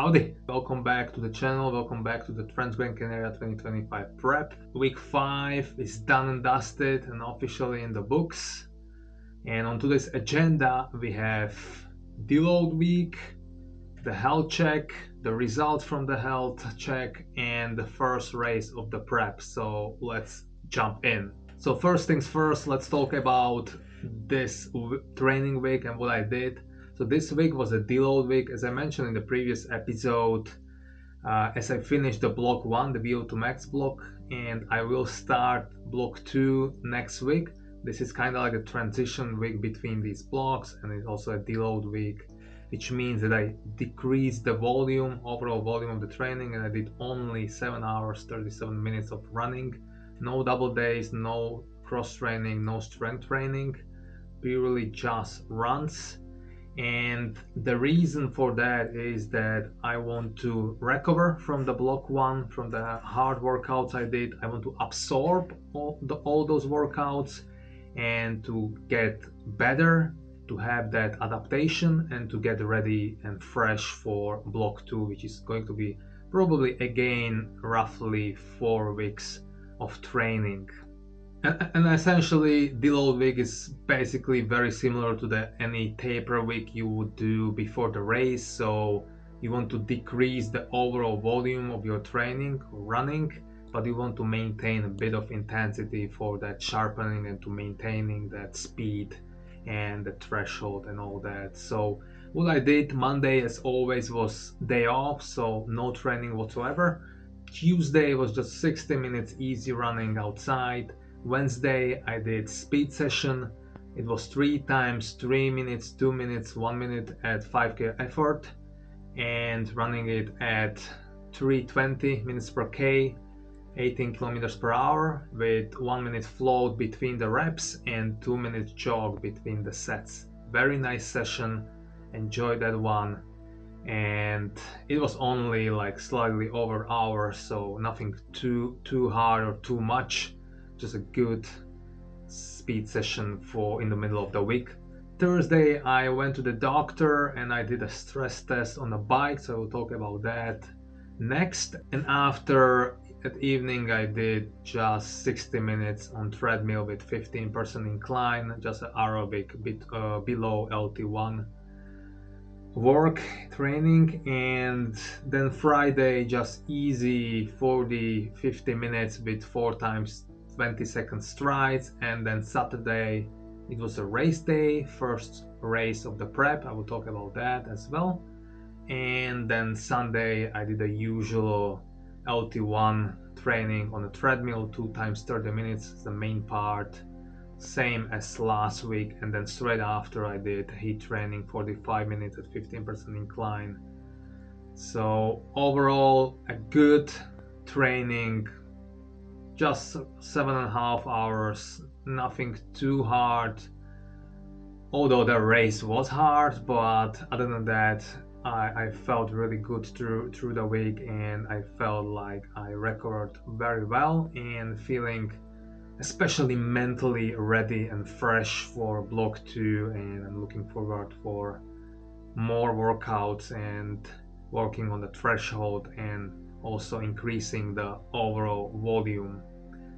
Howdy! Welcome back to the channel, welcome back to the Transgrancanaria 2025 prep. Week 5 is done and dusted and officially in the books. And on today's agenda we have Deload week, the health check, the results from the health check, and the first race of the prep. So let's jump in. So first things first, let's talk about this training week and what I did. So this week was a deload week, as I mentioned in the previous episode, as I finished the block 1, the VO2 max block, and I will start block 2 next week. This is kind of like a transition week between these blocks, and it's also a deload week, which means that I decreased the overall volume of the training, and I did only 7 hours, 37 minutes of running. No double days, no cross training, no strength training, purely just runs. And the reason for that is that I want to recover from the block 1, from the hard workouts I did. I want to absorb all those workouts and to get better, to have that adaptation and to get ready and fresh for block 2, which is going to be probably again roughly 4 weeks of training. And essentially, deload week is basically very similar to any taper week you would do before the race. So you want to decrease the overall volume of your training or running, but you want to maintain a bit of intensity for that sharpening and to maintaining that speed and the threshold and all that. So what I did Monday, as always, was day off, so no training whatsoever. Tuesday was just 60 minutes easy running outside. Wednesday I did speed session. It was 3 times 3 minutes, 2 minutes, 1 minute at 5k effort, and running it at 320 minutes per k, 18 kilometers per hour, with 1 minute float between the reps and 2 minutes jog between the sets. Very nice session, enjoyed that one, and it was only like slightly over hour, so nothing too hard or too much. Just a good speed session for in the middle of the week. Thursday I went to the doctor and I did a stress test on the bike, so I will talk about that next. And after at evening I did just 60 minutes on treadmill with 15% incline, just an aerobic bit below LT1 work training. And then Friday just easy 40-50 minutes with 4 times 20-second strides. And then Saturday it was a race day, first race of the prep. I will talk about that as well. And then Sunday I did the usual LT1 training on the treadmill, 2 times 30 minutes, the main part, same as last week. And then straight after I did heat training, 45 minutes at 15% incline. So overall a good training, just 7.5 hours, nothing too hard, although the race was hard. But other than that, I felt really good through the week, and I felt like I recovered very well and feeling especially mentally ready and fresh for block 2. And I'm looking forward for more workouts and working on the threshold and also increasing the overall volume,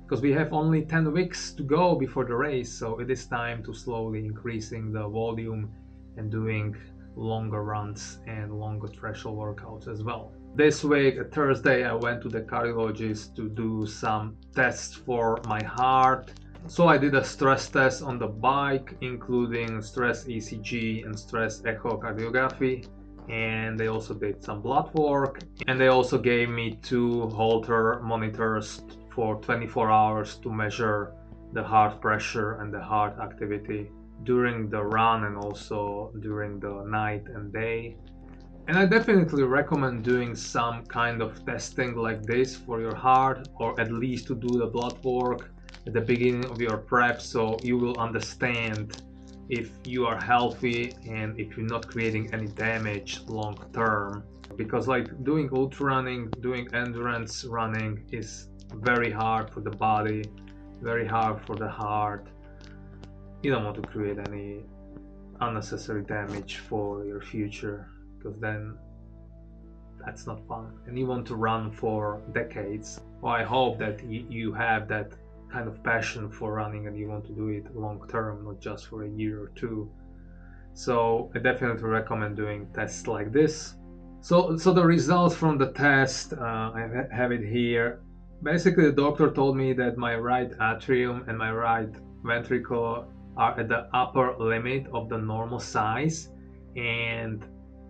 because we have only 10 weeks to go before the race. So it is time to slowly increasing the volume and doing longer runs and longer threshold workouts as well. This week, Thursday, I went to the cardiologist to do some tests for my heart. So I did a stress test on the bike, including stress ECG and stress echocardiography. And they also did some blood work, and they also gave me 2 Holter monitors for 24 hours to measure the heart pressure and the heart activity during the run and also during the night and day. And I definitely recommend doing some kind of testing like this for your heart, or at least to do the blood work at the beginning of your prep, so you will understand if you are healthy and if you're not creating any damage long term. Because like doing ultra running, doing endurance running is very hard for the body, very hard for the heart. You don't want to create any unnecessary damage for your future, because then that's not fun. And you want to run for decades. Well, I hope that you have that kind of passion for running and you want to do it long term, not just for a year or two. So I definitely recommend doing tests like this. So the results from the test, I have it here. Basically, the doctor told me that my right atrium and my right ventricle are at the upper limit of the normal size, and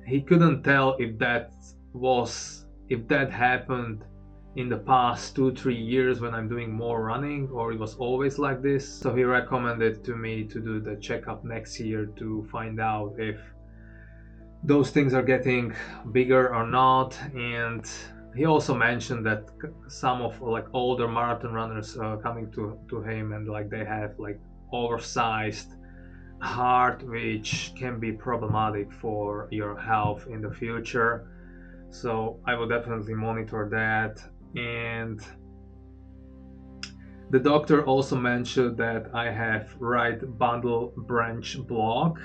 he couldn't tell if that happened in the past 2-3 years when I'm doing more running, or it was always like this. So he recommended to me to do the checkup next year to find out if those things are getting bigger or not. And he also mentioned that some of like older marathon runners coming to him, and like they have like oversized heart, which can be problematic for your health in the future. So I will definitely monitor that. And the doctor also mentioned that I have right bundle branch block,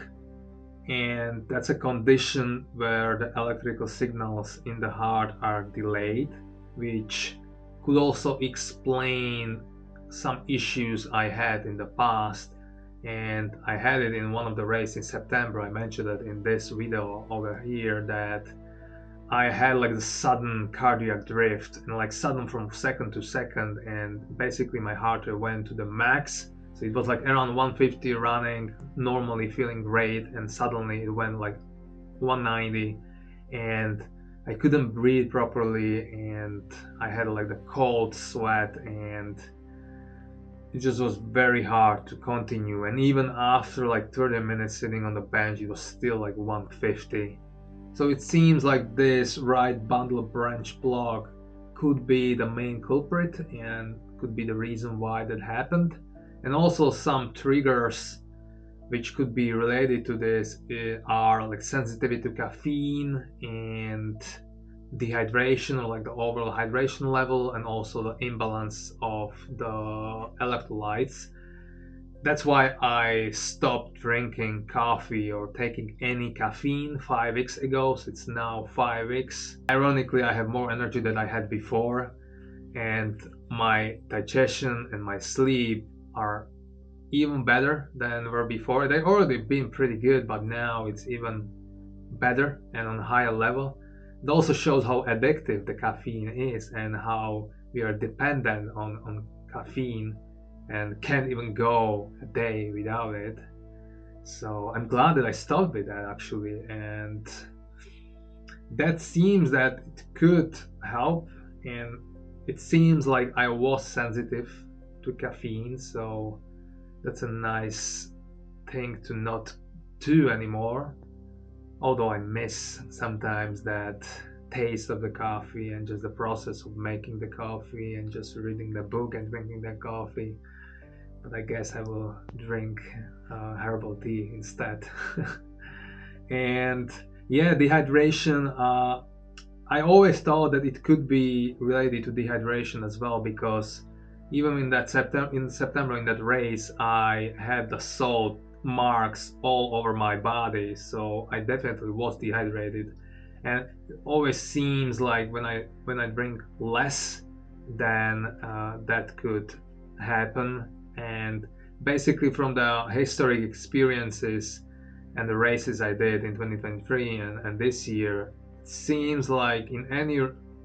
and that's a condition where the electrical signals in the heart are delayed, which could also explain some issues I had in the past. And I had it in one of the races in September. I mentioned it in this video over here, that I had like the sudden cardiac drift, and like sudden from second to second, and basically my heart rate went to the max. So it was like around 150 running, normally feeling great, and suddenly it went like 190, and I couldn't breathe properly, and I had like the cold sweat, and it just was very hard to continue. And even after like 30 minutes sitting on the bench, it was still like 150. So it seems like this right bundle branch block could be the main culprit and could be the reason why that happened. And also some triggers which could be related to this are like sensitivity to caffeine and dehydration, or like the overall hydration level, and also the imbalance of the electrolytes. That's why I stopped drinking coffee or taking any caffeine 5 weeks ago. So it's now 5 weeks. Ironically, I have more energy than I had before, and my digestion and my sleep are even better than were before. They've already been pretty good, but now it's even better and on a higher level. It also shows how addictive the caffeine is and how we are dependent on caffeine and can't even go a day without it. So I'm glad that I stopped with that actually, and that seems that it could help. And it seems like I was sensitive to caffeine, so that's a nice thing to not do anymore. Although I miss sometimes that taste of the coffee and just the process of making the coffee and just reading the book and drinking the coffee. But I guess I will drink herbal tea instead. And yeah, dehydration. I always thought that it could be related to dehydration as well, because even in September in that race, I had the salt marks all over my body, so I definitely was dehydrated. And it always seems like when I drink less, then that could happen. And basically from the historic experiences and the races I did in 2023 and this year, it seems like in any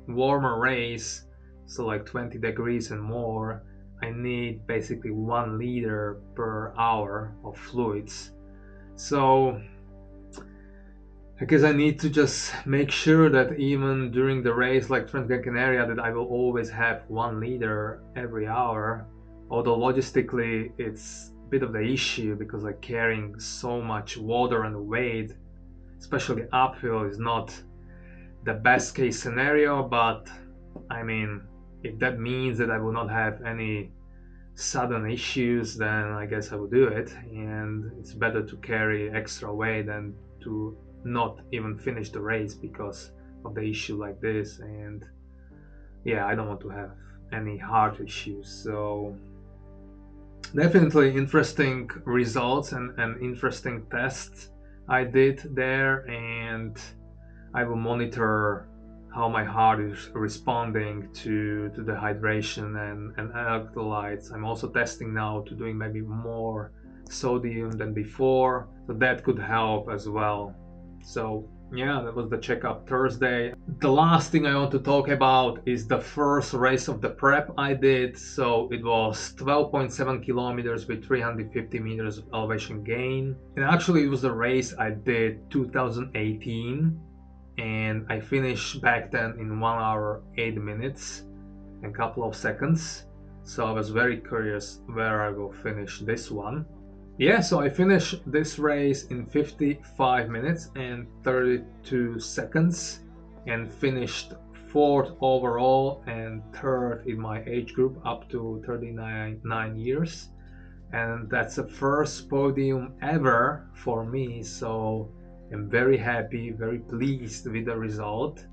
warmer race, so like 20 degrees and more, I need basically 1 liter per hour of fluids. So I guess I need to just make sure that even during the race like Transgrancanaria, that I will always have 1 liter every hour. Although logistically it's a bit of the issue, because like carrying so much water and weight, especially uphill, is not the best case scenario. But I mean, if that means that I will not have any sudden issues, then I guess I will do it. And it's better to carry extra weight than to not even finish the race because of the issue like this. And yeah, I don't want to have any heart issues. So definitely interesting results and interesting tests I did there, and I will monitor how my heart is responding to the hydration and electrolytes. I'm also testing now to doing maybe more sodium than before, so that could help as well. So yeah, that was the checkup Thursday. The last thing I want to talk about is the first race of the prep I did. So it was 12.7 kilometers with 350 meters of elevation gain. And actually it was a race I did 2018, and I finished back then in 1 hour 8 minutes and a couple of seconds. So I was very curious where I will finish this one. Yeah, so I finished this race in 55 minutes and 32 seconds and finished fourth overall and third in my age group up to 39 years. And that's the first podium ever for me, so I'm very happy, very pleased with the result.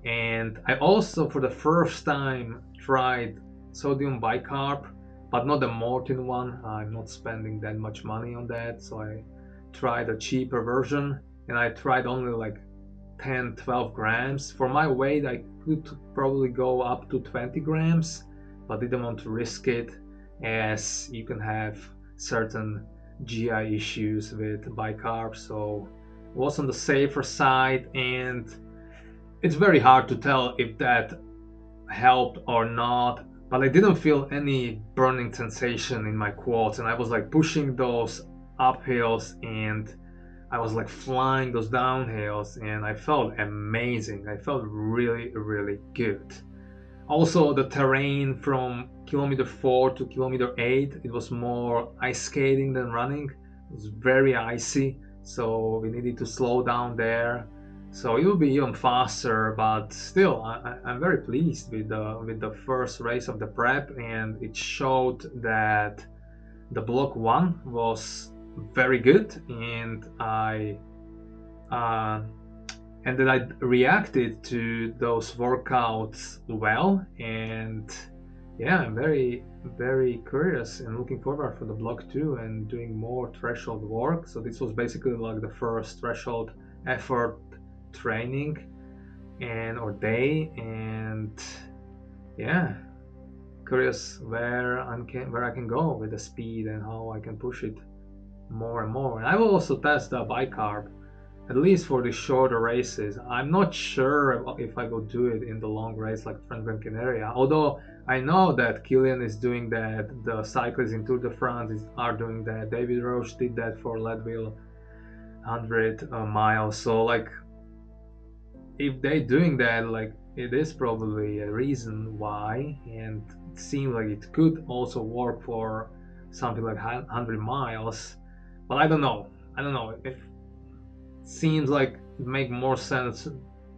And I also for the first time tried sodium bicarb, but not the Morton one. I'm not spending that much money on that, so I tried a cheaper version, and I tried only like 10-12 grams. For my weight I could probably go up to 20 grams, but didn't want to risk it, as you can have certain GI issues with bicarb, so it was on the safer side. And it's very hard to tell if that helped or not, but I didn't feel any burning sensation in my quads, and I was like pushing those uphills and I was like flying those downhills, and I felt amazing. I felt really, really good. Also, the terrain from kilometer 4 to kilometer 8, it was more ice skating than running. It was very icy, so we needed to slow down there. So it will be even faster, but still, I'm very pleased with the first race of the prep, and it showed that the block 1 was very good, and that I reacted to those workouts well. And yeah, I'm very, very curious and looking forward for the block 2 and doing more threshold work. So this was basically like the first threshold effort training or day, and yeah, curious where I can go with the speed and how I can push it more and more. And I will also test the bicarb, at least for the shorter races. I'm not sure if I will do it in the long race like Transgrancanaria, although I know that Kilian is doing that, the cyclists in Tour de France are doing that, David Roche did that for Leadville 100 miles. So like, if they're doing that, like, it is probably a reason why, and it seems like it could also work for something like 100 miles. But I don't know. It seems like it makes more sense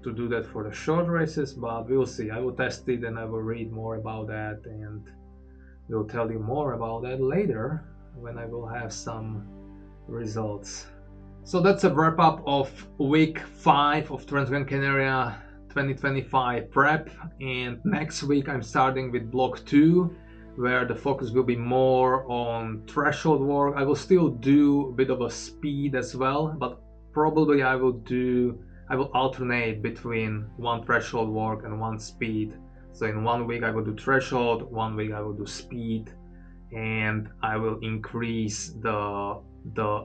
to do that for the short races, but we'll see. I will test it and I will read more about that, and we'll tell you more about that later when I will have some results. So that's a wrap up of week 5 of Transgrancanaria 2025 prep, and next week I'm starting with block 2, where the focus will be more on threshold work. I will still do a bit of a speed as well, but probably I will alternate between one threshold work and one speed. So in 1 week I will do threshold, 1 week I will do speed, and I will increase the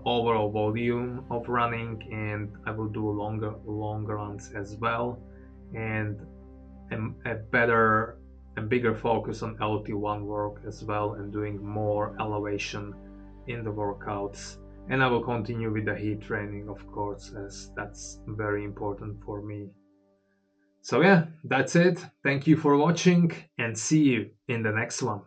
overall volume of running, and I will do longer runs as well, and a better and bigger focus on LT1 work as well, and doing more elevation in the workouts. And I will continue with the heat training, of course, as that's very important for me. So yeah, that's it. Thank you for watching, and see you in the next one.